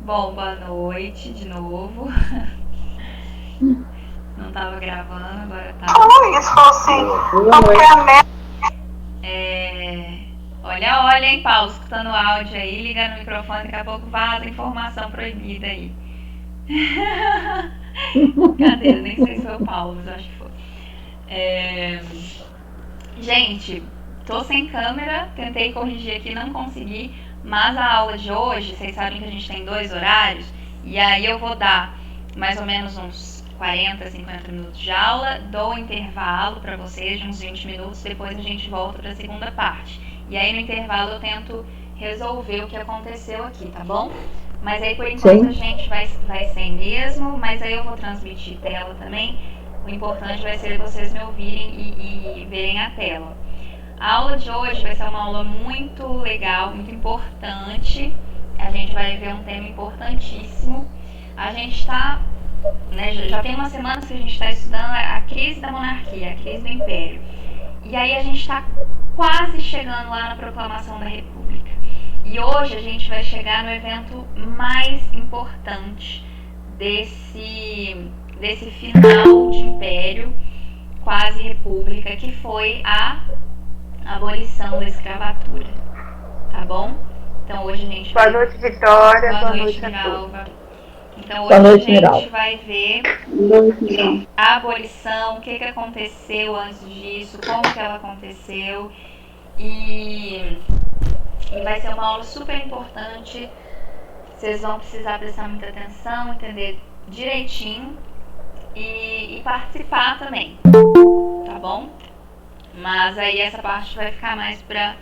Bom, boa noite de novo. Não tava gravando, agora tá. Isso falou assim, qual que é a meta? Olha, hein, Paulo, escutando o áudio aí, liga no microfone, daqui a pouco vaza informação proibida aí. Brincadeira, nem sei se foi o Paulo, mas acho que foi. Gente, tô sem câmera, tentei corrigir aqui, não consegui, mas a aula de hoje, vocês sabem que a gente tem 2 horários, e aí eu vou dar mais ou menos uns 40, 50 minutos de aula, dou um intervalo para vocês de uns 20 minutos, depois a gente volta para a segunda parte. E aí no intervalo eu tento resolver o que aconteceu aqui, tá bom? Mas aí por enquanto a gente vai sem mesmo, mas aí eu vou transmitir tela também. O importante vai ser vocês me ouvirem e verem a tela. A aula de hoje vai ser uma aula muito legal, muito importante. A gente vai ver um tema importantíssimo. A gente está, né, já tem umas semanas que a gente está estudando a crise da monarquia, a crise do império. E aí a gente está quase chegando lá na proclamação da República. E hoje a gente vai chegar no evento mais importante desse final de império, quase república, que foi a abolição da escravatura. Tá bom? Então hoje a gente vai... Boa noite, Vitória. Boa noite, Miralva. Então hoje a gente vai ver a abolição, o que aconteceu antes disso, como que ela aconteceu, e vai ser uma aula super importante. Vocês vão precisar prestar muita atenção, entender direitinho e participar também, tá bom? Mas aí essa parte vai ficar mais para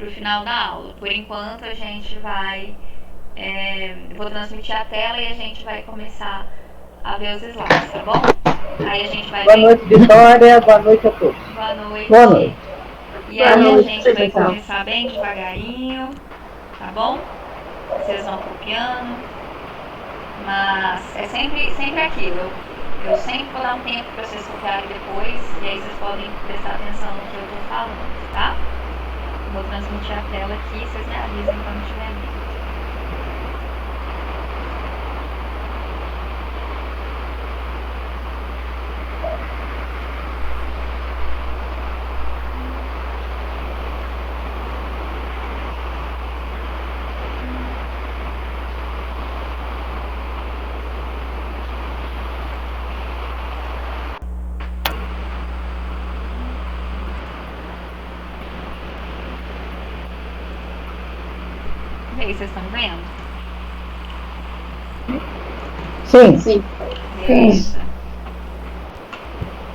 o final da aula. Por enquanto a gente vai... vou transmitir a tela e a gente vai começar a ver os slides, tá bom? Aí a gente vai... Boa noite, Vitória. Boa noite a todos. Boa noite. Boa noite. E aí a gente vai começar bem devagarinho, tá bom? Vocês vão copiando. Mas é sempre aquilo. Eu sempre vou dar um tempo para vocês copiarem depois, e aí vocês podem prestar atenção no que eu estou falando, tá? Vou transmitir a tela aqui, vocês me avisem quando tiver vendo. E aí, vocês estão vendo? Sim. Beleza.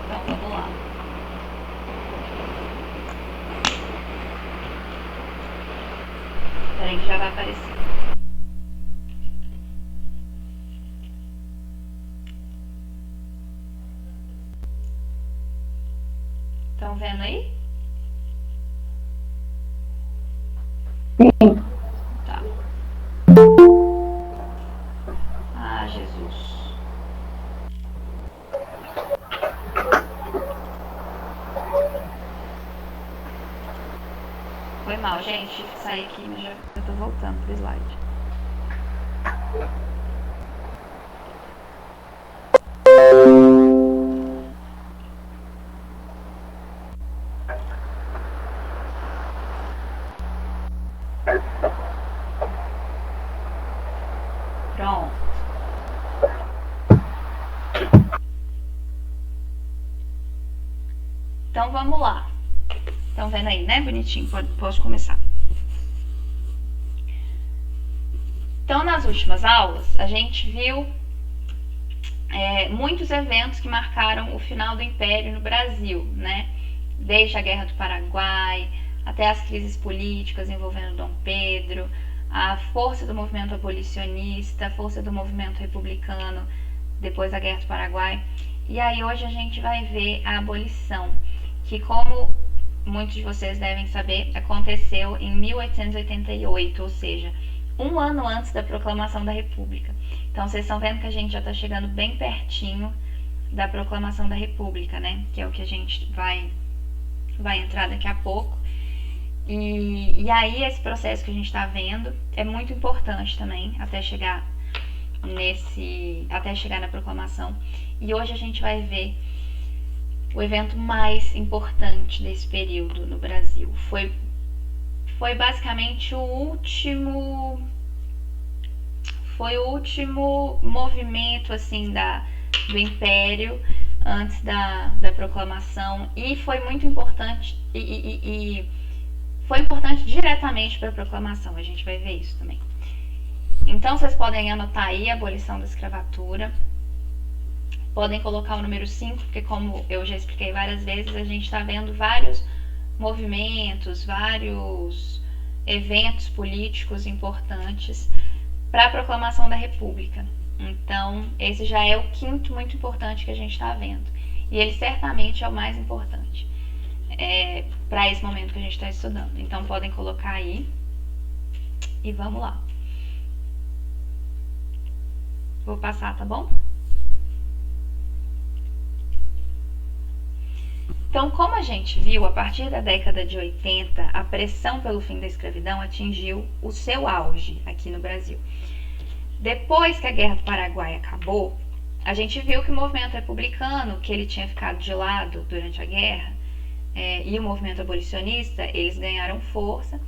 Então, vamos lá. Peraí que já vai aparecer. Estão vendo aí? Sim. Tá. Ah, Jesus. Foi mal, gente. Saí aqui, mas já tô voltando pro slide. Pronto. Então vamos lá. Estão vendo aí, né? Bonitinho. Posso começar. Então, nas últimas aulas, a gente viu muitos eventos que marcaram o final do Império no Brasil, né? Desde a Guerra do Paraguai, até as crises políticas envolvendo Dom Pedro, a força do movimento abolicionista, a força do movimento republicano, depois da Guerra do Paraguai. E aí hoje a gente vai ver a abolição, que, como muitos de vocês devem saber, aconteceu em 1888, ou seja, um ano antes da proclamação da República. Então vocês estão vendo que a gente já está chegando bem pertinho da proclamação da República, né? Que é o que a gente vai entrar daqui a pouco. E aí esse processo que a gente está vendo é muito importante também, até chegar até chegar na proclamação. E hoje a gente vai ver o evento mais importante desse período no Brasil. Foi basicamente o último movimento assim do Império antes da proclamação, e foi muito importante e foi importante diretamente para a proclamação. A gente vai ver isso também. Então vocês podem anotar aí a abolição da escravatura, podem colocar o número 5, porque como eu já expliquei várias vezes, a gente está vendo vários movimentos, vários eventos políticos importantes para a proclamação da República. Então, esse já é o quinto muito importante que a gente está vendo. E ele certamente é o mais importante para esse momento que a gente está estudando. Então, podem colocar aí e vamos lá. Vou passar, tá bom? Então, como a gente viu, a partir da década de 80, a pressão pelo fim da escravidão atingiu o seu auge aqui no Brasil. Depois que a Guerra do Paraguai acabou, a gente viu que o movimento republicano, que ele tinha ficado de lado durante a guerra, e o movimento abolicionista, eles ganharam força.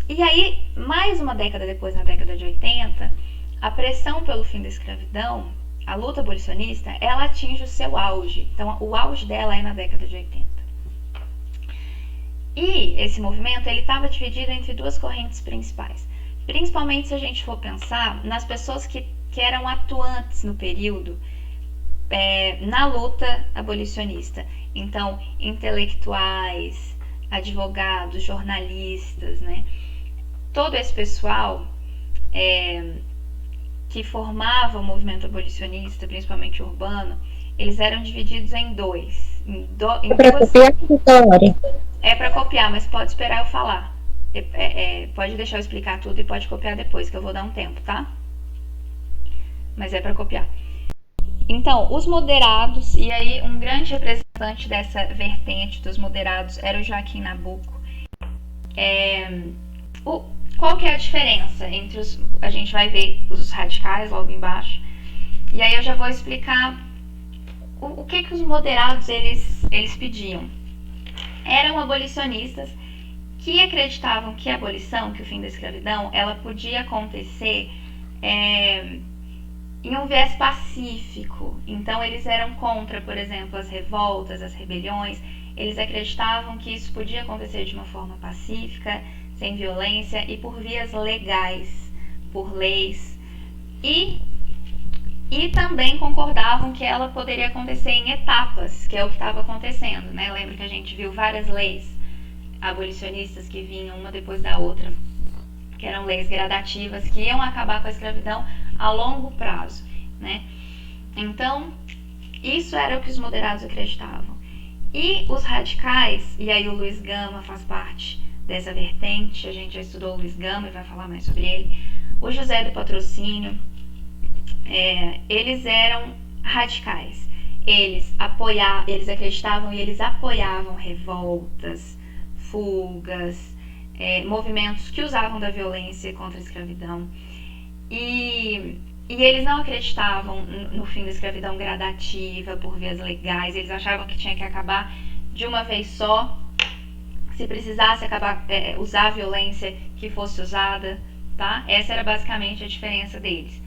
E aí, mais uma década depois, na década de 80, a pressão pelo fim da escravidão, a luta abolicionista, ela atinge o seu auge. Então, o auge dela é na década de 80. E esse movimento, ele estava dividido entre duas correntes principais. Principalmente se a gente for pensar nas pessoas que eram atuantes no período na luta abolicionista. Então, intelectuais, advogados, jornalistas, né? Todo esse pessoal que formava o movimento abolicionista, principalmente urbano, eles eram divididos em dois. É para copiar, Vitória? É para copiar, mas pode esperar eu falar. Pode deixar eu explicar tudo e pode copiar depois, que eu vou dar um tempo, tá? Mas é para copiar. Então, os moderados, e aí um grande representante dessa vertente dos moderados era o Joaquim Nabuco. Qual que é a diferença entre a gente vai ver os radicais logo embaixo, e aí eu já vou explicar o que os moderados eles pediam. Eram abolicionistas que acreditavam que a abolição, que o fim da escravidão, ela podia acontecer em um viés pacífico. Então eles eram contra, por exemplo, as revoltas, as rebeliões. Eles acreditavam que isso podia acontecer de uma forma pacífica, sem violência e por vias legais, por leis. E também concordavam que ela poderia acontecer em etapas, que é o que estava acontecendo, né? Lembra que a gente viu várias leis abolicionistas que vinham uma depois da outra, que eram leis gradativas, que iam acabar com a escravidão a longo prazo, né? Então, isso era o que os moderados acreditavam. E os radicais, e aí o Luiz Gama faz parte dessa vertente, a gente já estudou o Luiz Gama e vai falar mais sobre ele. O José do Patrocínio, eles eram radicais. Eles acreditavam e eles apoiavam revoltas, fugas, movimentos que usavam da violência contra a escravidão. E eles não acreditavam no fim da escravidão gradativa, por vias legais. Eles achavam que tinha que acabar de uma vez só. Se precisasse usar a violência, que fosse usada, tá? Essa era basicamente a diferença deles.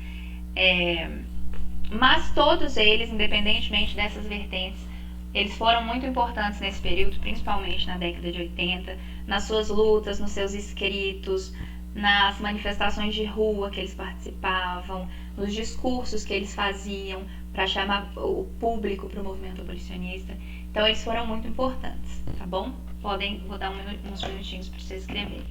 Mas todos eles, independentemente dessas vertentes, eles foram muito importantes nesse período, principalmente na década de 80, nas suas lutas, nos seus escritos, nas manifestações de rua que eles participavam, nos discursos que eles faziam para chamar o público para o movimento abolicionista. Então eles foram muito importantes, tá bom? Vou dar uns minutinhos para vocês escreverem.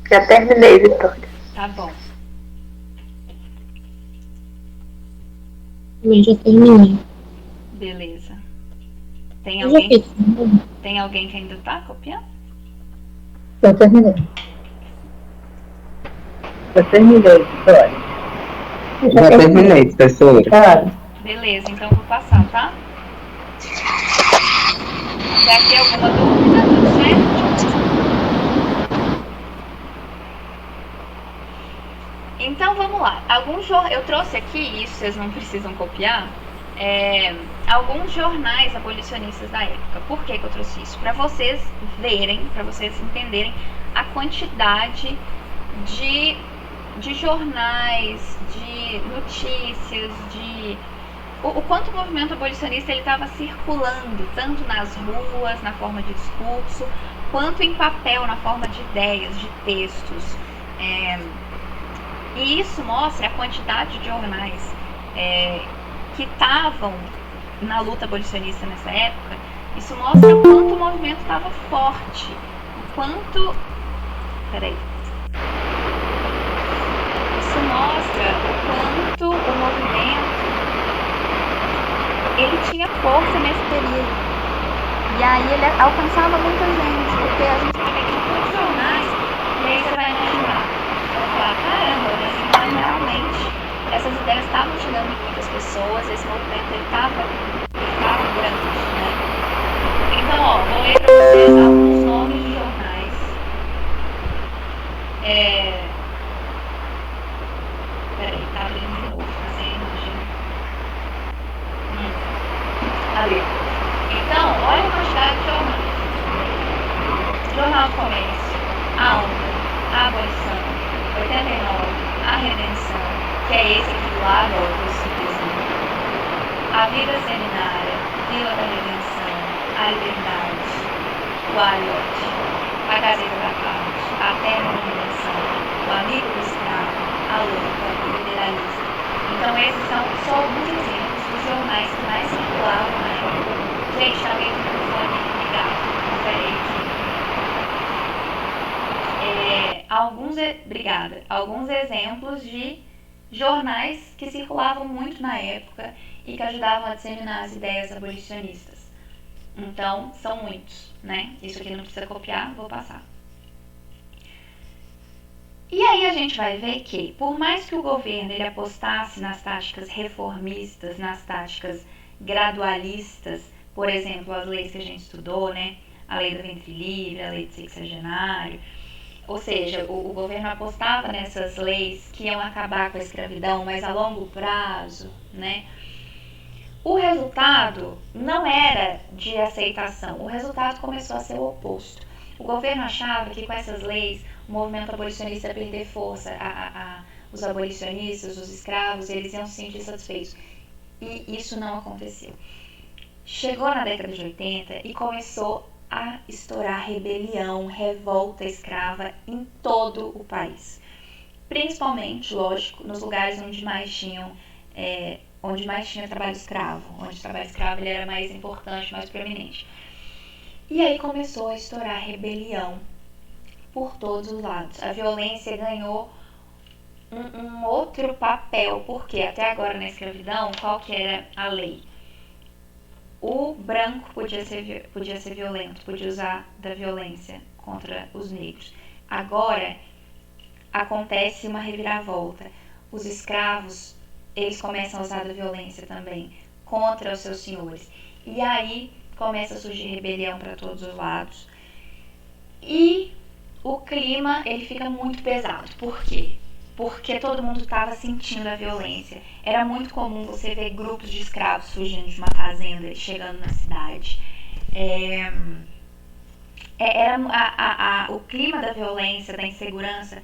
Já terminei, Vitória. Tá bom. Eu já terminei. Beleza. Tem Eu já alguém, fiz também. tem alguém que ainda tá copiando? Eu terminei. Eu terminei, Vitória. Já terminei, professora. Claro. Beleza, então vou passar, tá? Até aqui alguma dúvida? Tudo certo? Então vamos lá. Eu trouxe aqui, isso vocês não precisam copiar, alguns jornais abolicionistas da época. Por que eu trouxe isso? Para vocês verem, para vocês entenderem a quantidade de jornais, de notícias, o quanto o movimento abolicionista estava circulando, tanto nas ruas, na forma de discurso, quanto em papel, na forma de ideias, de textos. E isso mostra a quantidade de jornais que estavam na luta abolicionista nessa época. Isso mostra o quanto o movimento estava forte, o quanto... Isso mostra o quanto o movimento ele tinha força nesse período. E aí ele alcançava muita gente, porque a gente vai ver que tem muitos jornais, e aí você vai imaginar, você vai falar, caramba, mas então realmente essas ideias estavam chegando em muitas pessoas, esse movimento ele estava grande, né? Então, ó, vou ler para vocês alguns nomes de jornais. Peraí, tá abrindo de novo, tá sem imagem. Abriu. Então, olha a quantidade de jornais. Jornal do Comércio, a Onda, a Abolição, 89, a Redenção, que é esse aqui do lado, ó, do subdesenho. A Vida Seminária, Vila da Redenção, a Liberdade, o Aliote, a Gazeta da Paz, a Terra da Redenção, o Amigo do Escravo, a Luta, o Federalista. Então esses são só alguns exemplos dos jornais que mais circulavam na época. Gente, tá alguém com o microfone ligado? Confere aqui. Obrigada. Alguns exemplos de jornais que circulavam muito na época e que ajudavam a disseminar as ideias abolicionistas. Então, são muitos, né? Isso aqui não precisa copiar, vou passar. E aí a gente vai ver que, por mais que o governo ele apostasse nas táticas reformistas, nas táticas gradualistas, por exemplo, as leis que a gente estudou, né? A lei do ventre livre, a lei do sexagenário, ou seja, o governo apostava nessas leis que iam acabar com a escravidão, mas a longo prazo, né? O resultado não era de aceitação, o resultado começou a ser o oposto. O governo achava que com essas leis o movimento abolicionista ia perder força, os abolicionistas, os escravos, eles iam se sentir satisfeitos. E isso não aconteceu. Chegou na década de 80 e começou a estourar rebelião, revolta escrava em todo o país. Principalmente, lógico, nos lugares onde mais tinha trabalho escravo, onde o trabalho escravo ele era mais importante, mais proeminente. E aí começou a estourar rebelião por todos os lados. A violência ganhou um outro papel, porque até agora na escravidão, qual que era a lei? O branco podia ser violento, podia usar da violência contra os negros. Agora acontece uma reviravolta. Os escravos, eles começam a usar da violência também contra os seus senhores. E aí começa a surgir rebelião para todos os lados. E o clima ele fica muito pesado. Por quê? Porque todo mundo estava sentindo a violência. Era muito comum você ver grupos de escravos fugindo de uma fazenda e chegando na cidade. O clima da violência, da insegurança,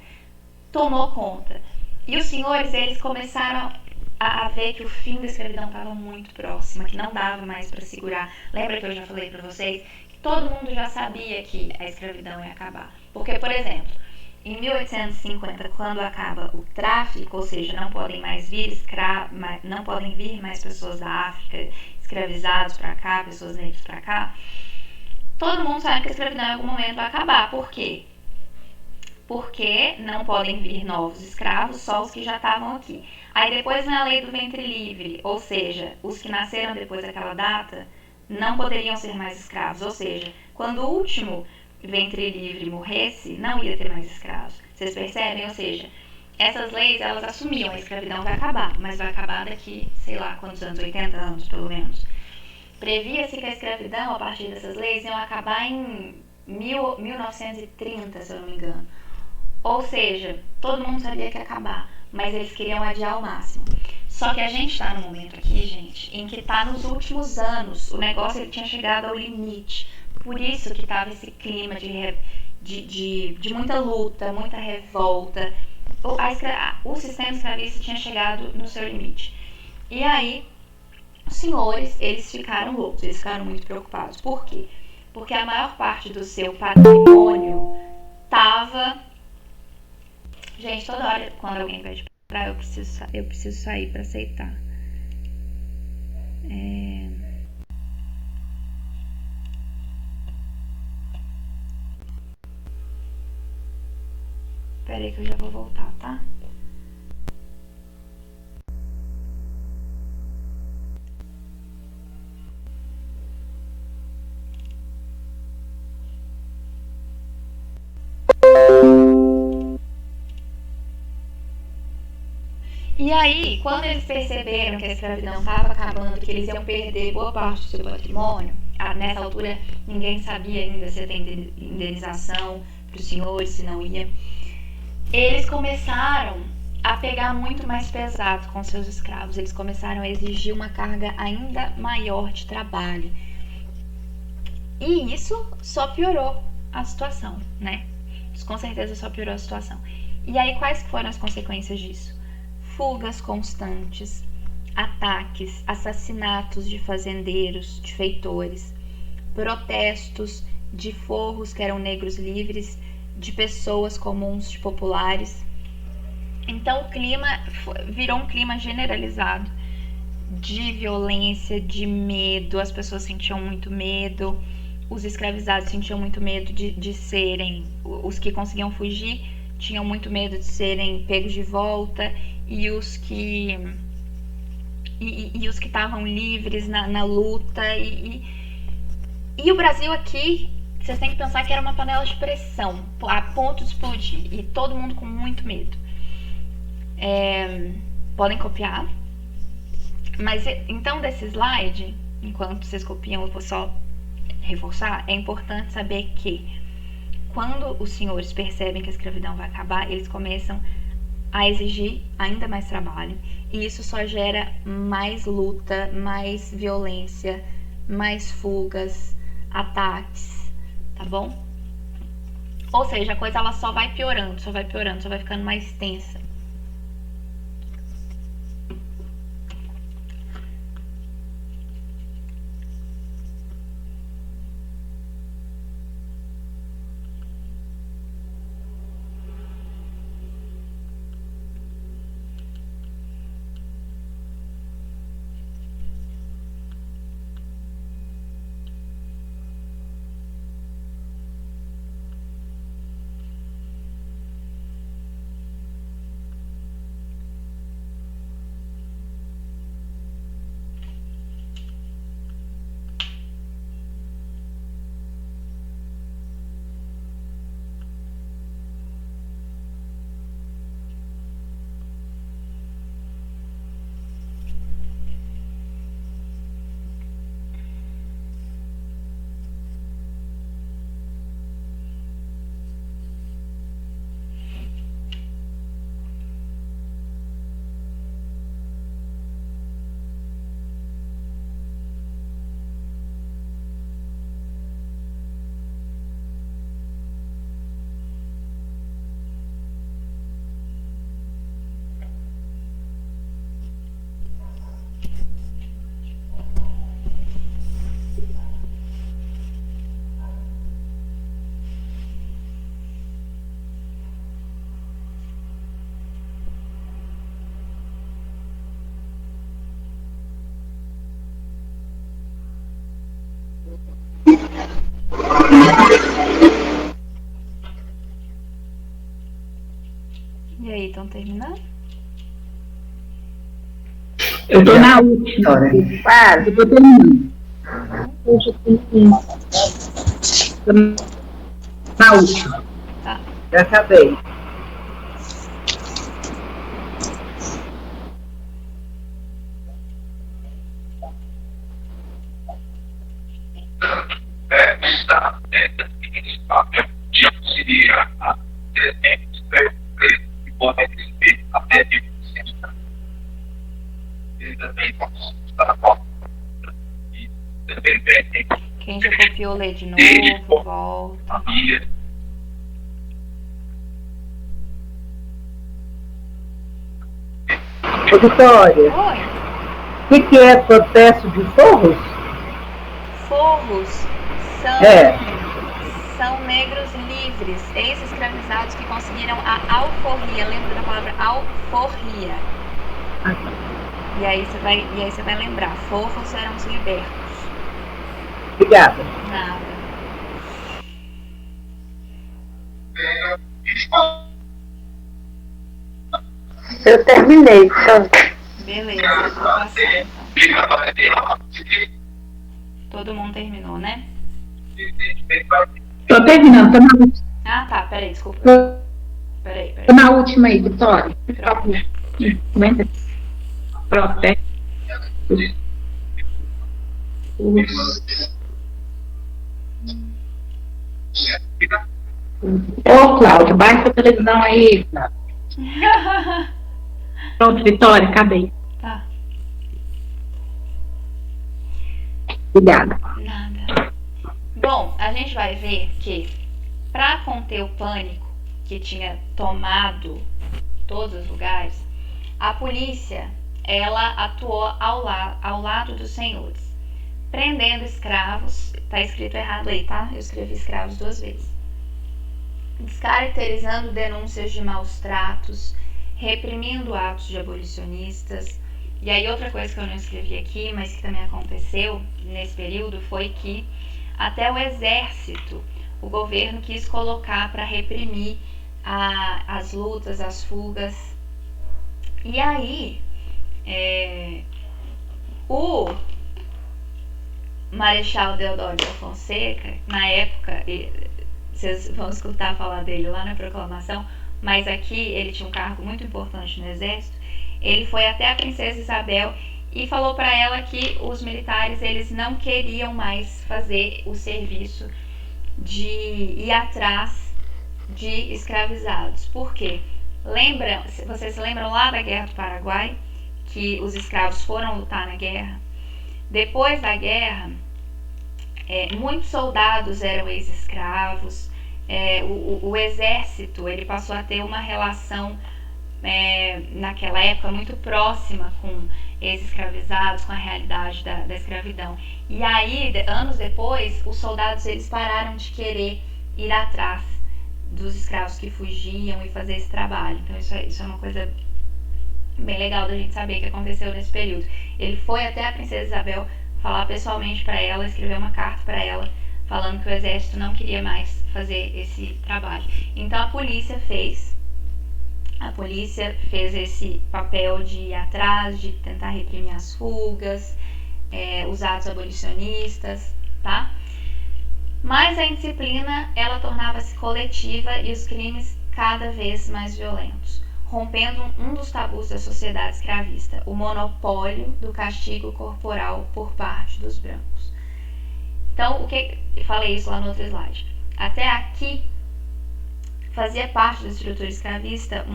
tomou conta. E os senhores, eles começaram a ver que o fim da escravidão estava muito próximo, que não dava mais para segurar. Lembra que eu já falei para vocês que todo mundo já sabia que a escravidão ia acabar? Porque, por exemplo, em 1850, quando acaba o tráfico, ou seja, não podem vir mais pessoas da África escravizados para cá, pessoas negras para cá, todo mundo sabe que a escravidão em algum momento vai acabar. Por quê? Porque não podem vir novos escravos, só os que já estavam aqui. Aí depois vem a lei do ventre livre, ou seja, os que nasceram depois daquela data não poderiam ser mais escravos. Ou seja, quando o último ventre livre morresse, não ia ter mais escravos. Vocês percebem? Ou seja, essas leis, elas assumiam a escravidão vai acabar, mas vai acabar daqui, sei lá, quantos anos? 80 anos, pelo menos. Previa-se que a escravidão, a partir dessas leis, ia acabar em 1930, se eu não me engano. Ou seja, todo mundo sabia que ia acabar, mas eles queriam adiar ao máximo. Só que a gente está no momento aqui, gente, em que está nos últimos anos. O negócio ele tinha chegado ao limite. Por isso que estava esse clima de muita luta, muita revolta. O sistema escravista tinha chegado no seu limite. E aí, os senhores, eles ficaram loucos, eles ficaram muito preocupados. Por quê? Porque a maior parte do seu patrimônio estava... Gente, toda hora, quando alguém pede pra eu preciso sair pra aceitar. Pera aí que eu já vou voltar, tá? E aí, quando eles perceberam que a escravidão estava acabando, que eles iam perder boa parte do seu patrimônio, nessa altura ninguém sabia ainda se ia ter indenização para os senhores, se não ia, eles começaram a pegar muito mais pesado com seus escravos, eles começaram a exigir uma carga ainda maior de trabalho. E isso só piorou a situação, né? Isso com certeza só piorou a situação. E aí, quais foram as consequências disso? Fugas constantes, ataques, assassinatos de fazendeiros, de feitores, protestos de forros que eram negros livres, de pessoas comuns, de populares. Então o clima virou um clima generalizado de violência, de medo, as pessoas sentiam muito medo, os escravizados sentiam muito medo de serem, os que conseguiam fugir tinham muito medo de serem pegos de volta, e os que estavam livres na luta, e o Brasil aqui, vocês têm que pensar que era uma panela de pressão, a ponto de explodir, e todo mundo com muito medo. Podem copiar, mas então desse slide, enquanto vocês copiam, eu vou só reforçar, é importante saber que quando os senhores percebem que a escravidão vai acabar, eles começam a exigir ainda mais trabalho, e isso só gera mais luta, mais violência, mais fugas, ataques, tá bom? Ou seja, a coisa ela só vai piorando, só vai ficando mais tensa. E aí, estão terminando? Eu tô na última. Vitória. Quase. Eu tô terminando. Tô na última. Já acabei. Quem já copiou, lê de novo, volta. Ô, Vitória, Oi. o que é protesto de forros? Forros É. são negros livres, ex-escravizados que conseguiram a alforria. Lembra da palavra alforria? E aí você vai lembrar, forros eram os libertos. Obrigada. Nada. Eu terminei, então. Beleza, vou passar então. Todo mundo terminou, né? Tô terminando, tô na última. Ah, tá, peraí, desculpa. Peraí. Tô na última aí, Vitória. Pronto. Protesto. Ô, Cláudio, baixa a televisão aí. Pronto, Vitória, acabei. Tá, Obrigada. nada. Bom, a gente vai ver que para conter o pânico que tinha tomado todos os lugares, a polícia ela atuou ao lado dos senhores, prendendo escravos. Tá escrito errado aí, tá? Eu escrevi escravos 2 vezes. Descaracterizando denúncias de maus tratos, reprimindo atos de abolicionistas. E aí outra coisa que eu não escrevi aqui, mas que também aconteceu nesse período, foi que até o exército, o governo quis colocar para reprimir as lutas, as fugas. E aí, o Marechal Deodoro da Fonseca, na época, vocês vão escutar falar dele lá na proclamação, mas aqui ele tinha um cargo muito importante no exército. Ele foi até a princesa Isabel e falou para ela que os militares eles não queriam mais fazer o serviço de ir atrás de escravizados. Por quê? Vocês lembram lá da Guerra do Paraguai, que os escravos foram lutar na guerra? Depois da guerra, muitos soldados eram ex-escravos. O exército ele passou a ter uma relação naquela época muito próxima com ex-escravizados, com a realidade da escravidão. E aí, anos depois, os soldados eles pararam de querer ir atrás dos escravos que fugiam e fazer esse trabalho. Então isso é uma coisa bem legal da gente saber que aconteceu nesse período. Ele foi até a princesa Isabel falar pessoalmente para ela, escrever uma carta para ela falando que o exército não queria mais fazer esse trabalho. Então a polícia fez esse papel de ir atrás, de tentar reprimir as fugas, os atos abolicionistas, tá? Mas a indisciplina, ela tornava-se coletiva e os crimes cada vez mais violentos, rompendo um dos tabus da sociedade escravista, o monopólio do castigo corporal por parte dos brancos. Então, eu falei isso lá no outro slide. Até aqui, fazia parte da estrutura escravista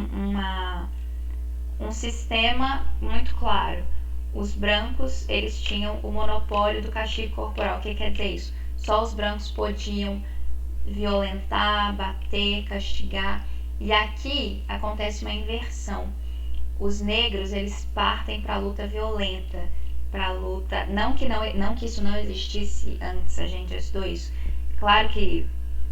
um sistema muito claro. Os brancos, eles tinham o monopólio do castigo corporal. O que quer dizer isso? Só os brancos podiam violentar, bater, castigar. E aqui acontece uma inversão. Os negros, eles partem para a luta violenta, para a luta... Não que isso não existisse antes, a gente já estudou isso. Claro que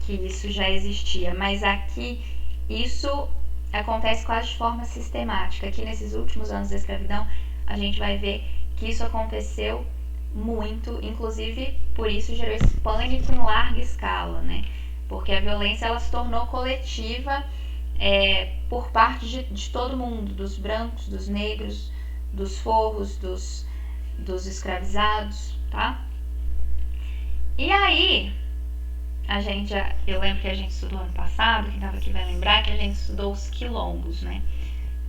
isso já existia, mas aqui isso acontece quase de forma sistemática. Aqui nesses últimos anos da escravidão, a gente vai ver que isso aconteceu muito, inclusive por isso gerou esse pânico em larga escala, né? Porque a violência ela se tornou coletiva por parte de todo mundo, dos brancos, dos negros, dos forros, dos escravizados, tá? E aí, eu lembro que a gente estudou ano passado, quem estava aqui vai lembrar que a gente estudou os quilombos, né?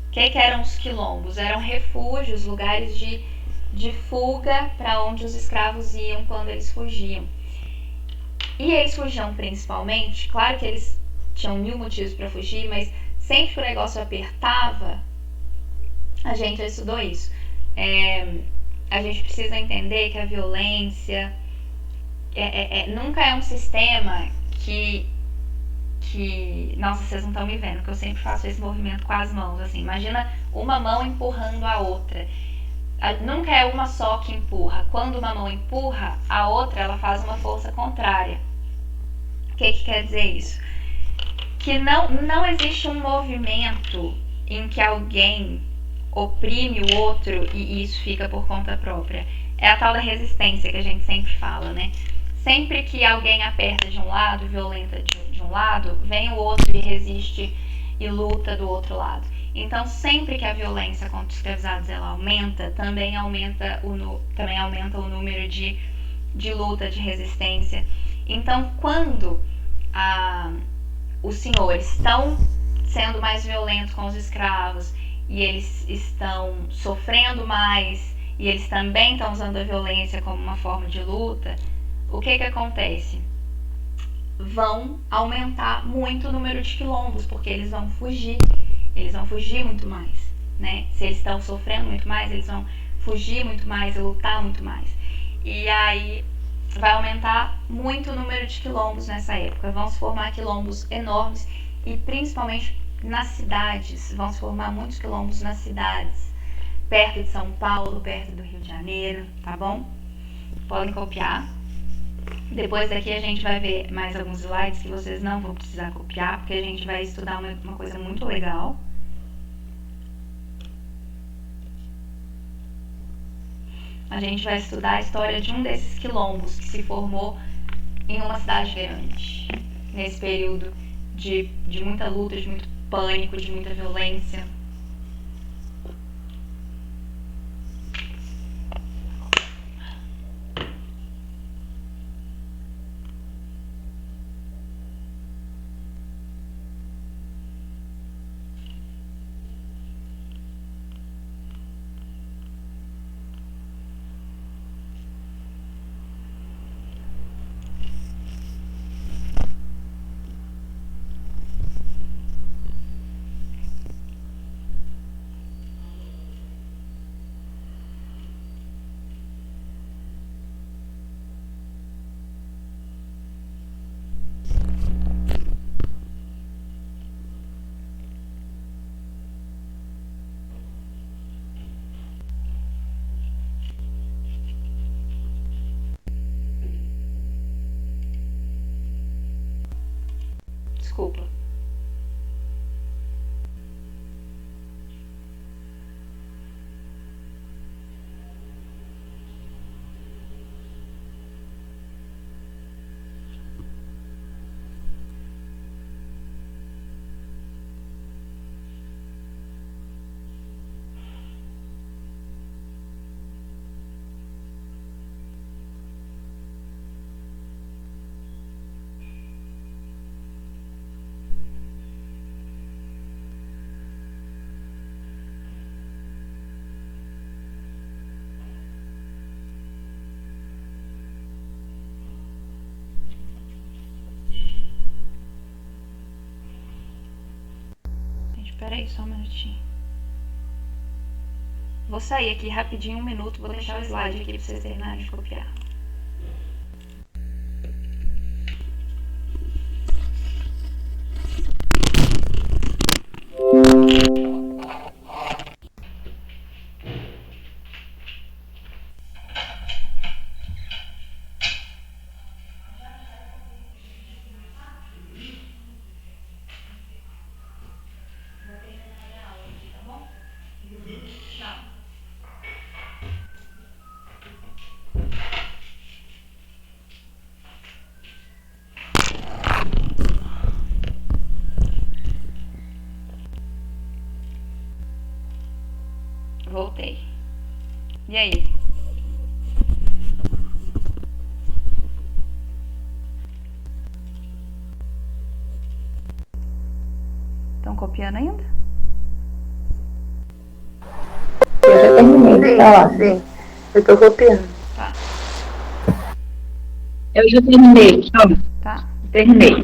O que eram os quilombos? Eram refúgios, lugares de fuga para onde os escravos iam quando eles fugiam. E eles fugiam principalmente, claro que eles tinham 1000 motivos para fugir, mas sempre que o negócio apertava, a gente já estudou isso. A gente precisa entender que a violência nunca é um sistema que... Nossa, vocês não estão me vendo, porque eu sempre faço esse movimento com as mãos, assim. Imagina uma mão empurrando a outra. Nunca é uma só que empurra. Quando uma mão empurra, a outra ela faz uma força contrária. O que quer dizer isso? Que não existe um movimento em que alguém oprime o outro e isso fica por conta própria. É a tal da resistência que a gente sempre fala, né? Sempre que alguém aperta de um lado, violenta de um lado, vem o outro e resiste e luta do outro lado. Então, sempre que a violência contra os escravizados ela aumenta, também aumenta o número de luta, de resistência. Então, quando os senhores estão sendo mais violentos com os escravos e eles estão sofrendo mais e eles também estão usando a violência como uma forma de luta, o que acontece? Vão aumentar muito o número de quilombos, porque eles vão fugir muito mais, né? Se eles estão sofrendo muito mais, eles vão fugir muito mais e lutar muito mais. E aí vai aumentar muito o número de quilombos nessa época. Vão se formar quilombos enormes e principalmente nas cidades. Vão se formar muitos quilombos nas cidades, perto de São Paulo, perto do Rio de Janeiro, tá bom? Podem copiar. Depois daqui a gente vai ver mais alguns slides que vocês não vão precisar copiar, porque a gente vai estudar uma coisa muito legal. A gente vai estudar a história de um desses quilombos que se formou em uma cidade grande, nesse período de muita luta, de muito pânico, de muita violência. Desculpa. Espera aí só um minutinho. Vou sair aqui rapidinho, 1 minuto, vou deixar o slide aqui para vocês terminarem de copiar. Voltei. E aí? Estão copiando ainda? Eu já terminei de falar. Sim, eu tô copiando. Tá. Eu já terminei. Então, Tá. terminei.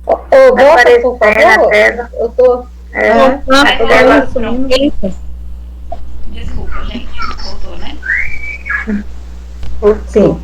Ô, volta, por Aparecer na favor. tela. Eu tô... Vai, Agora volta, pronto. Desculpa, gente. Voltou, né? Sim.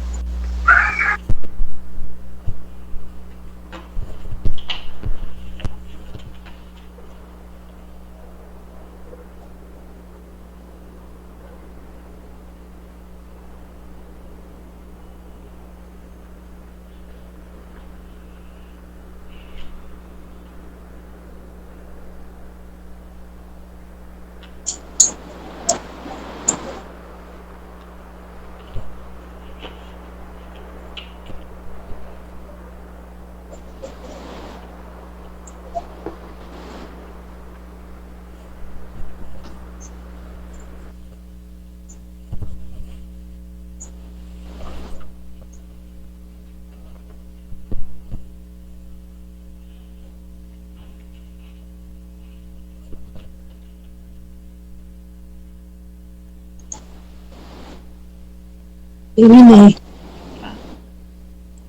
Terminei.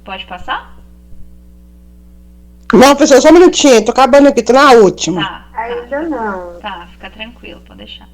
Pode passar? Não, professor, só um minutinho. Tô acabando aqui, tô na última. Tá. Ainda não. Tá, fica tranquilo, pode deixar.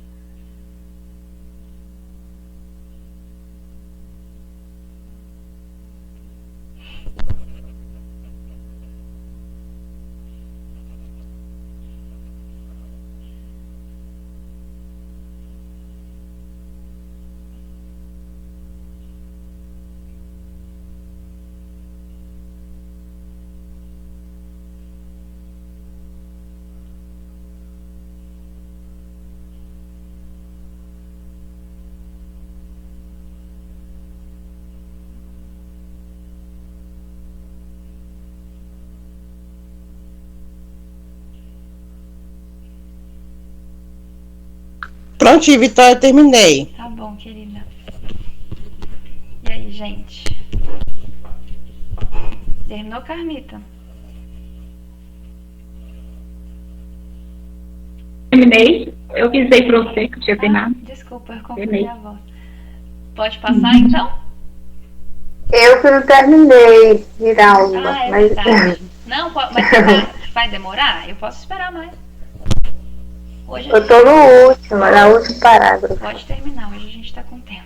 Prontinho, Vitória, terminei. Tá bom, querida. E aí, gente? Terminou, Carmita? Terminei. Eu avisei pra você que eu tinha terminado. Desculpa, eu confundi Terminei. a voz. Pode passar, então? Eu que não terminei, Miralda. Ah, é mas verdade. Não, mas você vai demorar? Eu posso esperar mais. Hoje a eu tô no último, na última parágrafo. pode terminar, hoje a gente tá com tempo.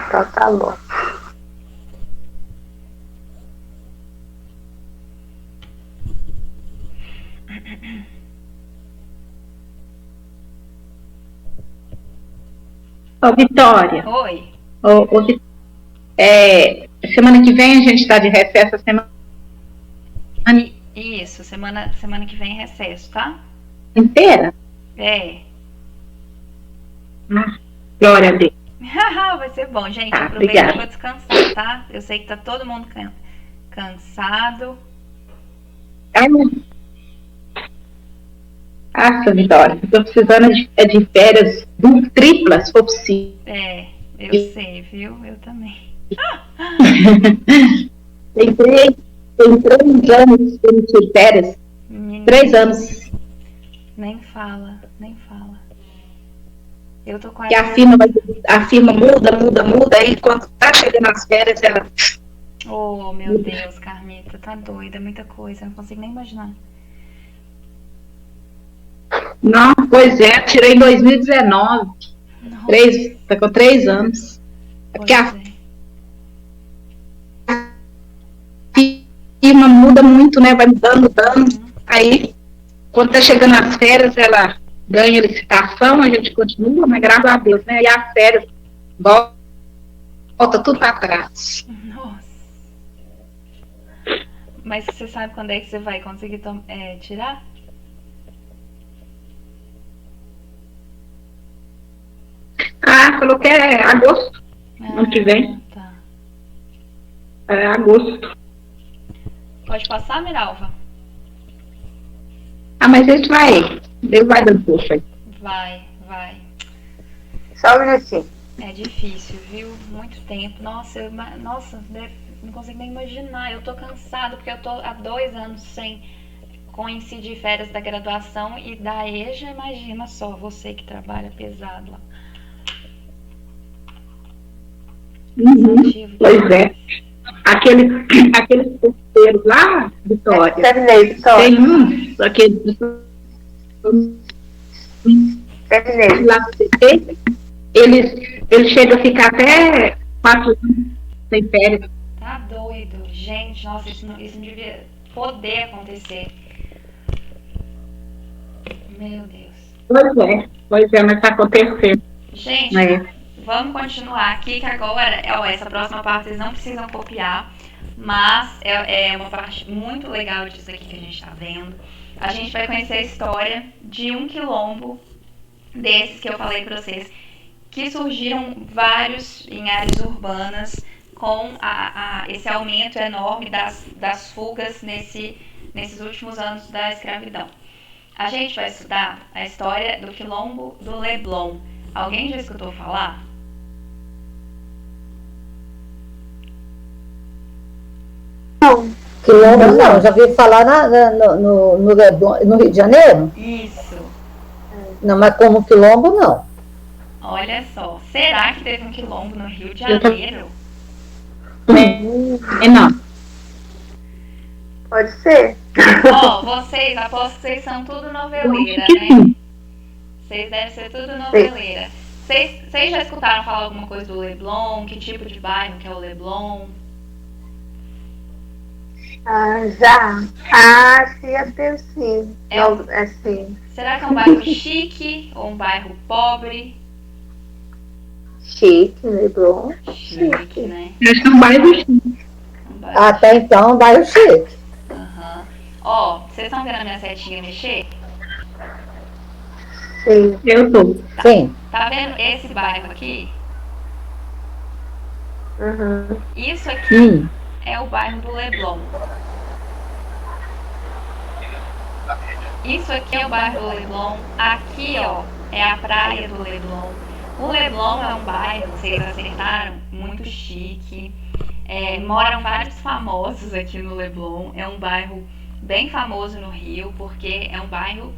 Então tá bom. Ô, Vitória. Oi. Semana que vem a gente está de recesso a semana Isso, semana que vem é recesso, tá? inteira? É. Glória a Deus. Vai ser bom, gente. Aproveita Obrigada. pra descansar, tá? Eu sei que tá todo mundo cansado. Nossa, Vitória, eu tô precisando de férias triplas, se for possível. É, eu sei, viu? Eu também. Tem 3 anos que eu não tive férias. Menina, 3 anos. nem fala. Eu tô quase. Que a firma muda, aí quando tá chegando as férias, ela. Oh, meu Deus, Carmita, tá doida, é muita coisa, eu não consigo nem imaginar. Não, pois é, tirei em 2019. Nossa, Tá com 3 anos. É porque a pois firma muda muito, né? Vai mudando. Aí, quando tá chegando as férias, ela ganha licitação, a gente continua, mas graças a Deus, né? E as férias volta tudo pra trás. Nossa. Mas você sabe quando é que você vai conseguir tirar? Falou que é agosto. Ano que vem. Tá. É agosto. Pode passar, Miralva? Mas a gente vai Deus vai dando força aí. Vai. Só um minutinho. É difícil, viu? Muito tempo. Nossa, não consigo nem imaginar. Eu tô cansada porque eu tô há 2 anos sem coincidir férias da graduação e da EJA. Imagina só, você que trabalha pesado lá. Cansativo. Pois é. Aqueles porteiros lá, Vitória, Terminei, Vitória. tem uns, aqueles Terminei. lá do CT, eles chegam a ficar até 4 anos sem férias. Tá doido. Gente, nossa, isso não devia poder acontecer. Meu Deus. Pois é, mas tá acontecendo. Gente, vamos continuar aqui, que agora, essa próxima parte vocês não precisam copiar, mas é uma parte muito legal disso aqui que a gente tá vendo. A gente vai conhecer a história de um quilombo desses que eu falei pra vocês, que surgiram vários em áreas urbanas com esse aumento enorme das fugas nesses últimos anos da escravidão. A gente vai estudar a história do quilombo do Leblon. Alguém já escutou falar? Não. Quilombo não, já vi falar no Leblon, no Rio de Janeiro? Isso. Não, mas como quilombo, não. Olha só, será que teve um quilombo no Rio de Janeiro? Não. Pode ser. Ó, vocês, aposto que vocês são tudo noveleira, né? Vocês devem ser tudo noveleira. Vocês já escutaram falar alguma coisa do Leblon? Que tipo de bairro que é o Leblon? Já. Acho que ia ter sim. Assim. Será que é um bairro chique ou um bairro pobre? Chique, Leblon. Chique, né? Eles são bairros chiques. Um bairro Até então, bairro chique. Aham. Ó, vocês estão vendo a minha setinha mexer? Sim. Eu tô. Sim. Tá vendo esse bairro aqui? Uhum. Isso aqui Hum. é o bairro do Leblon. Isso aqui é o bairro do Leblon. Aqui, ó, é a praia do Leblon. O Leblon é um bairro, vocês acertaram, muito chique. Moram vários famosos aqui no Leblon. É um bairro bem famoso no Rio, porque é um bairro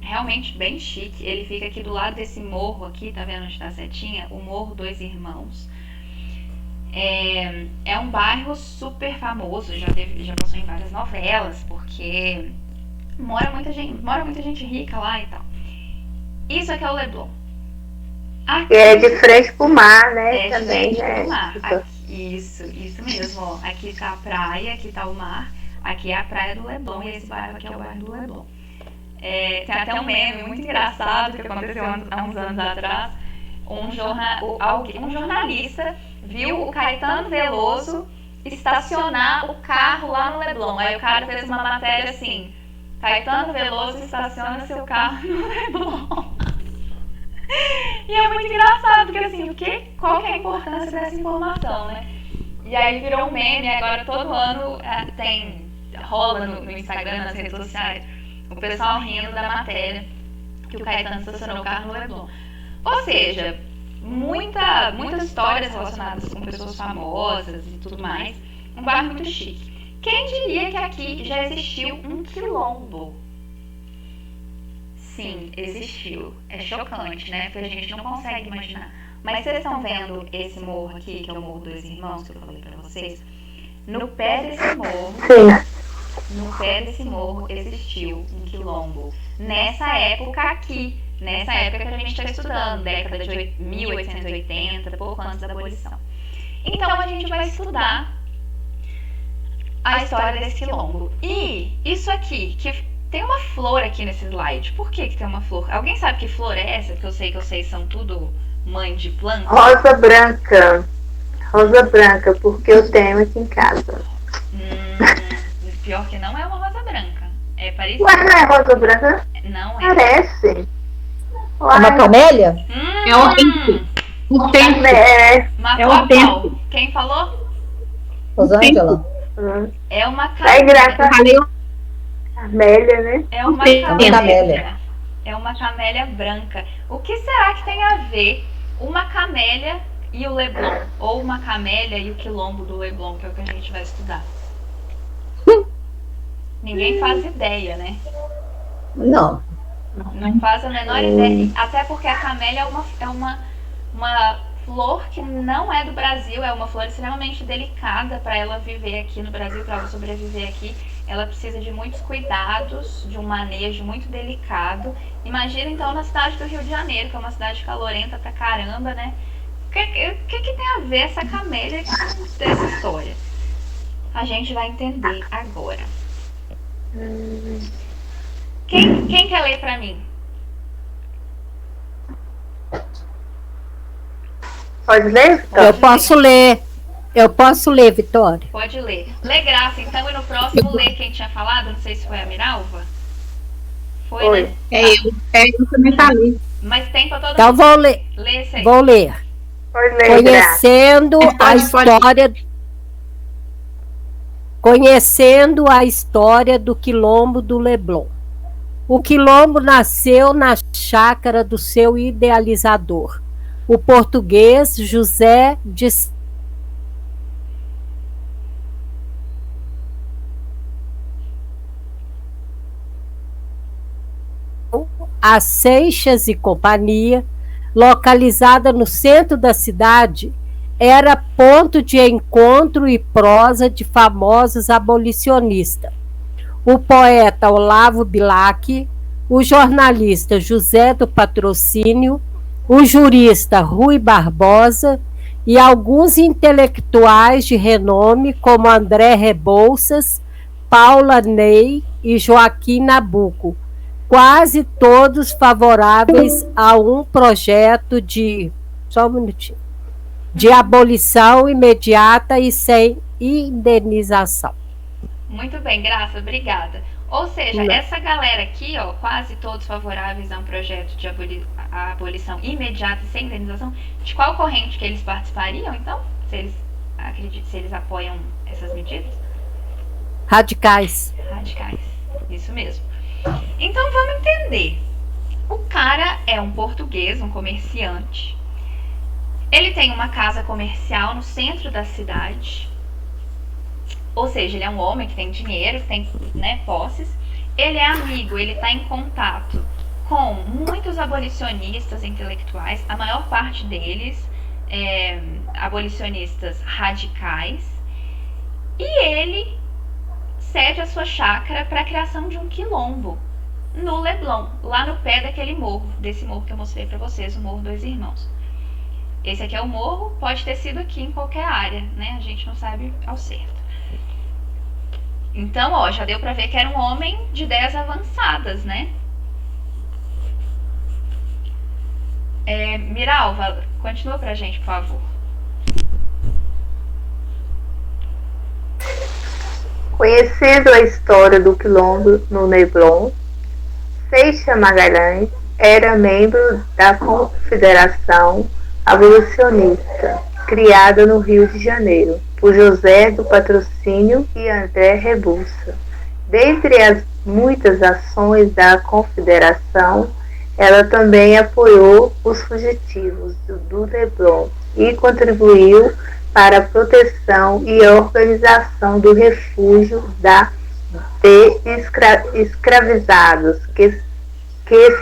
realmente bem chique. Ele fica aqui do lado desse morro aqui, tá vendo onde tá a setinha? O Morro Dois Irmãos. É um bairro super famoso, já passou em várias novelas, porque mora muita gente rica lá e tal. Isso aqui é o Leblon. Aqui, É de frente pro mar, né? de Também, frente né? pro mar. Isso mesmo, ó. Aqui tá a praia, aqui tá o mar. Aqui é a praia do Leblon e esse bairro aqui é o bairro do Leblon. Tem até um meme muito engraçado que aconteceu há uns anos atrás. Um jornalista viu o Caetano Veloso estacionar o carro lá no Leblon. Aí o cara fez uma matéria assim: Caetano Veloso estaciona seu carro no Leblon. E é muito engraçado, porque assim, qual que é a importância dessa informação, né? E aí virou um meme, agora todo ano rola no Instagram, nas redes sociais, o pessoal rindo da matéria que o Caetano estacionou o carro no Leblon. Ou seja, muitas histórias relacionadas com pessoas famosas e tudo mais. Um bairro muito chique. Quem diria que aqui já existiu um quilombo? Sim, existiu. É chocante, né? Porque a gente não consegue imaginar. Mas vocês estão vendo esse morro aqui, que é o Morro Dois Irmãos, que eu falei pra vocês? No pé desse morro existiu um quilombo. Nessa época aqui. Nessa época que a gente está estudando, década de 1880, pouco antes da abolição. Então a gente vai estudar a história desse quilombo. E isso aqui, que tem uma flor aqui nesse slide. Por que tem uma flor? Alguém sabe que flor é essa? Que eu sei que vocês são tudo mãe de planta. Rosa branca. Rosa branca, porque eu tenho aqui em casa. Pior que não é uma rosa branca. É parecido. Ué, não é rosa branca? Não é. Parece. É uma camélia? É horrível. O tempo. Matou o a tempo. pau. Quem falou? Rosângela? É uma É graça. camélia. Falei, Camélia, né? É uma Tem. camélia. Camélia. É uma camélia branca. O que será que tem a ver uma camélia e o Leblon? Ou uma camélia e o quilombo do Leblon, que é o que a gente vai estudar? Ninguém faz ideia, né? Não. Não faz a menor ideia. Até porque a camélia é uma flor que não é do Brasil, é uma flor extremamente delicada para ela viver aqui no Brasil, para ela sobreviver aqui. Ela precisa de muitos cuidados, de um manejo muito delicado. Imagina então na cidade do Rio de Janeiro, que é uma cidade calorenta pra caramba, né? O que tem a ver essa camélia com essa história? A gente vai entender agora. Quem quer ler pra mim? Pode ler? Eu posso ler, Vitória. Pode ler. Lê Graça, então, e no próximo lê quem tinha falado, não sei se foi a Miralva. Foi, né? Eu também tá ali. Mas tem pra todo Então mundo. vou ler. Lê esse aí. Vou ler. Pode ler, Graça. Conhecendo a história do quilombo do Leblon. O quilombo nasceu na chácara do seu idealizador, o português José de a Seixas e Companhia, localizada no centro da cidade, era ponto de encontro e prosa de famosos abolicionistas. O poeta Olavo Bilac, o jornalista José do Patrocínio, o jurista Rui Barbosa e alguns intelectuais de renome como André Rebouças, Paula Ney e Joaquim Nabuco, quase todos favoráveis a um projeto de abolição imediata e sem indenização. Muito bem, Graça, obrigada. Ou seja, essa galera aqui, ó, quase todos favoráveis a um projeto de abolição imediata e sem indenização, de qual corrente que eles participariam, então? Se eles apoiam essas medidas? Radicais. Radicais, isso mesmo. Então vamos entender. O cara é um português, um comerciante. Ele tem uma casa comercial no centro da cidade. Ou seja, ele é um homem que tem dinheiro, que tem, né, posses. Ele é amigo, ele está em contato com muitos abolicionistas intelectuais. A maior parte deles abolicionistas radicais. E ele cede a sua chácara para a criação de um quilombo no Leblon, lá no pé daquele morro, desse morro que eu mostrei para vocês, o Morro Dois Irmãos. Esse aqui é o morro, pode ter sido aqui em qualquer área, né? A gente não sabe ao certo. Então, ó, já deu para ver que era um homem de ideias avançadas, né? Miralva, continua pra gente, por favor. Conhecendo a história do quilombo no Leblon, Seixas Magalhães era membro da Confederação Abolicionista, criada no Rio de Janeiro, por José do Patrocínio e André Rebouças. Dentre as muitas ações da Confederação, ela também apoiou os fugitivos do Leblon e contribuiu para a proteção e a organização do refúgio de escravizados que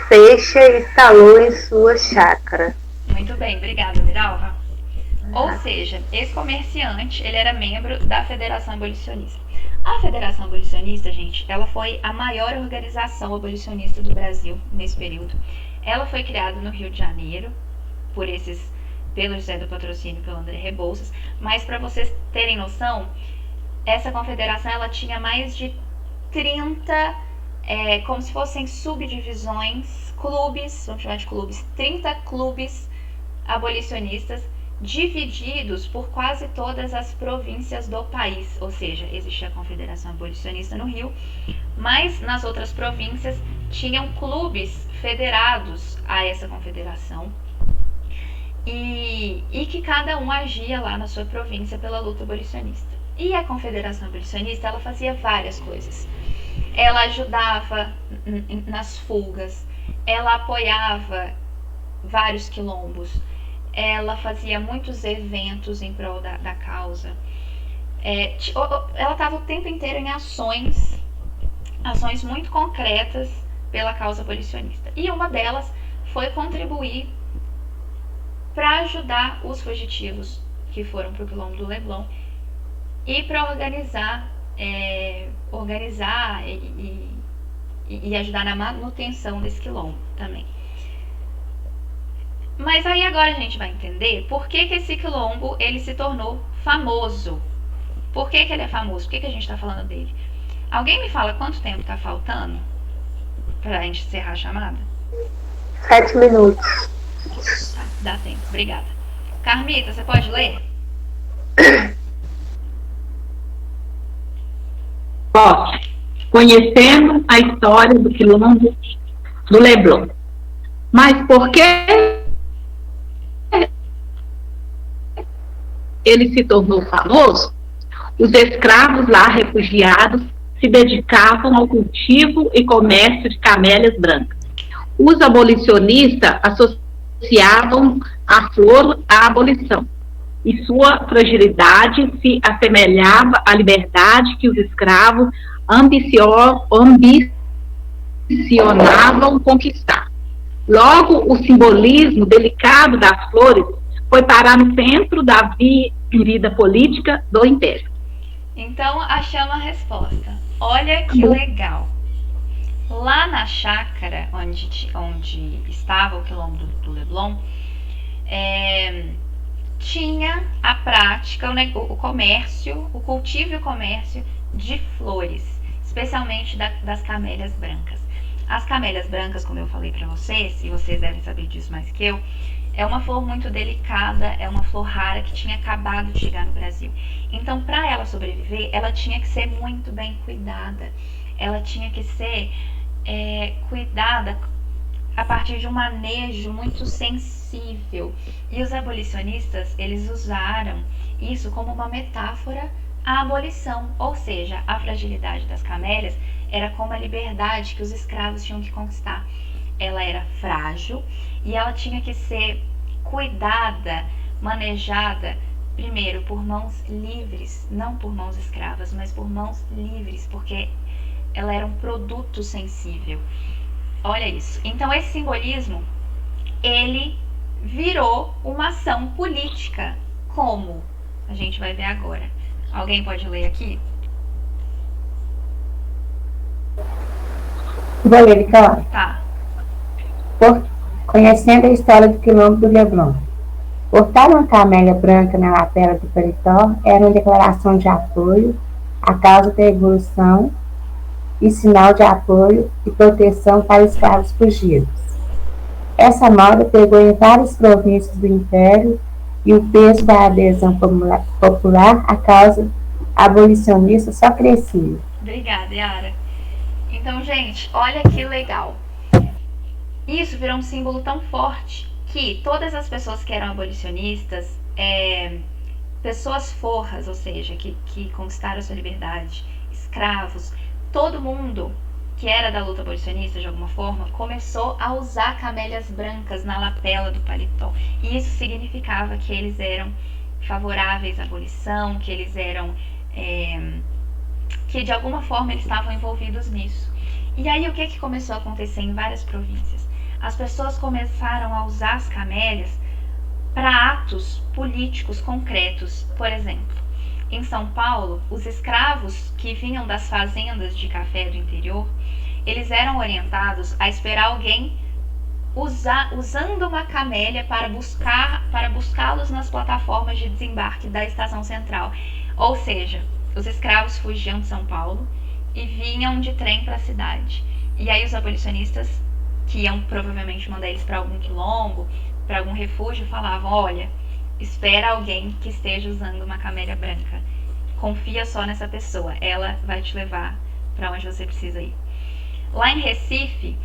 Seixas instalou em sua chácara. Muito bem, obrigada, Miralva. Ou seja, esse comerciante, ele era membro da Federação Abolicionista. A Federação Abolicionista, gente, ela foi a maior organização abolicionista do Brasil nesse período. Ela foi criada no Rio de Janeiro pelo José do Patrocínio e pelo André Rebouças, mas para vocês terem noção, essa confederação ela tinha mais de 30, como se fossem subdivisões, clubes, vamos chamar de clubes, 30 clubes abolicionistas divididos por quase todas as províncias do país, ou seja, existia a Confederação Abolicionista no Rio, mas nas outras províncias tinham clubes federados a essa confederação e que cada um agia lá na sua província pela luta abolicionista. E a Confederação Abolicionista, ela fazia várias coisas. Ela ajudava nas fugas, ela apoiava vários quilombos, ela fazia muitos eventos em prol da causa. Ela estava o tempo inteiro em ações muito concretas pela causa abolicionista. E uma delas foi contribuir para ajudar os fugitivos que foram para o quilombo do Leblon e para organizar e ajudar na manutenção desse quilombo também. Mas aí agora a gente vai entender por que esse quilombo ele se tornou famoso. Por que ele é famoso? Por que a gente está falando dele? Alguém me fala quanto tempo está faltando para a gente encerrar a chamada? 7 minutos. Tá, dá tempo, obrigada. Carmita, você pode ler? Posso. Conhecendo a história do quilombo do Leblon. Mas por que ele se tornou famoso? Os escravos lá refugiados se dedicavam ao cultivo e comércio de camélias brancas. Os abolicionistas associavam a flor à abolição, e sua fragilidade se assemelhava à liberdade que os escravos ambicionavam conquistar. Logo, o simbolismo delicado das flores foi parar no centro da vida política do Império. Então, achamos a resposta. Olha que legal. Lá na chácara onde estava o quilombo do Leblon, tinha a prática, o comércio, o cultivo e o comércio de flores, especialmente das camélias brancas. As camélias brancas, como eu falei para vocês, e vocês devem saber disso mais que eu, é uma flor muito delicada, é uma flor rara que tinha acabado de chegar no Brasil. Então, para ela sobreviver, ela tinha que ser muito bem cuidada. Ela tinha que ser cuidada a partir de um manejo muito sensível. E os abolicionistas, eles usaram isso como uma metáfora à abolição, ou seja, a fragilidade das camélias era como a liberdade que os escravos tinham que conquistar. Ela era frágil e ela tinha que ser cuidada, manejada, primeiro por mãos livres, não por mãos escravas, mas por mãos livres, porque ela era um produto sensível. Olha isso. Então esse simbolismo, ele virou uma ação política. Como? A gente vai ver agora. Alguém pode ler aqui? Vou ler, Vitória. Tá. Conhecendo a história do quilombo do Leblon. Portar uma camélia branca na lapela do paletó era uma declaração de apoio à causa da evolução e sinal de apoio e proteção para escravos fugidos. Essa moda pegou em várias províncias do Império e o peso da adesão popular à causa abolicionista só crescia. Obrigada, Yara. Então, gente, olha que legal. Isso virou um símbolo tão forte que todas as pessoas que eram abolicionistas, pessoas forras, ou seja, que conquistaram a sua liberdade, escravos, todo mundo que era da luta abolicionista de alguma forma começou a usar camélias brancas na lapela do paletó. E isso significava que eles eram favoráveis à abolição, que eles eram que de alguma forma eles estavam envolvidos nisso. E aí o que começou a acontecer em várias províncias? As pessoas começaram a usar as camélias para atos políticos concretos. Por exemplo, em São Paulo, os escravos que vinham das fazendas de café do interior, eles eram orientados a esperar alguém usando uma camélia para buscá-los nas plataformas de desembarque da estação central. Ou seja, os escravos fugiam de São Paulo e vinham de trem para a cidade. E aí os abolicionistas, que iam provavelmente mandar eles para algum quilombo, para algum refúgio, falavam: olha, espera alguém que esteja usando uma camélia branca. Confia só nessa pessoa, ela vai te levar para onde você precisa ir. Lá em Recife,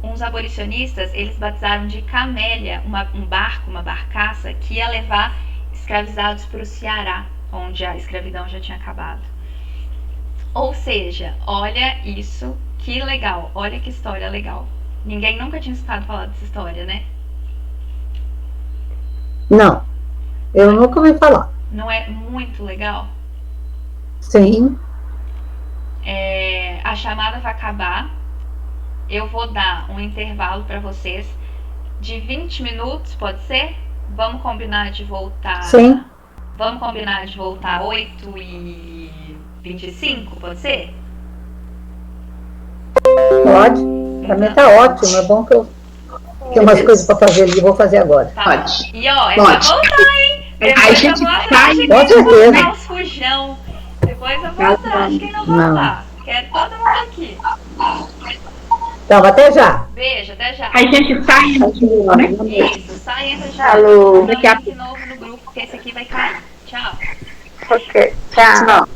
uns abolicionistas, eles batizaram de camélia um barco, uma barcaça, que ia levar escravizados para o Ceará, onde a escravidão já tinha acabado. Ou seja, olha isso, que legal, olha que história legal. Ninguém nunca tinha escutado falar dessa história, né? Não, eu nunca ouvi falar. Não é muito legal? Sim. A chamada vai acabar. Eu vou dar um intervalo para vocês de 20 minutos, pode ser? Vamos combinar de voltar. Sim. Vamos combinar de voltar 8h25, pode ser? Pode. Pra mim tá ótimo. É bom que eu tenho umas coisas pra fazer ali. Vou fazer agora. Tá. Pode. E ó, é Pode. pra voltar, hein? Depois A gente eu vou sai, atrás de com quem não certeza. voltar os fujão. Depois eu vou atrás de quem não voltar. Quero todo mundo aqui. Então, até já. Beijo, até já. A gente sai, né? Isso, sai e entra já. Alô. Dá um link novo no grupo, porque esse aqui vai cair. Tchau. Ok, tchau. Tchau.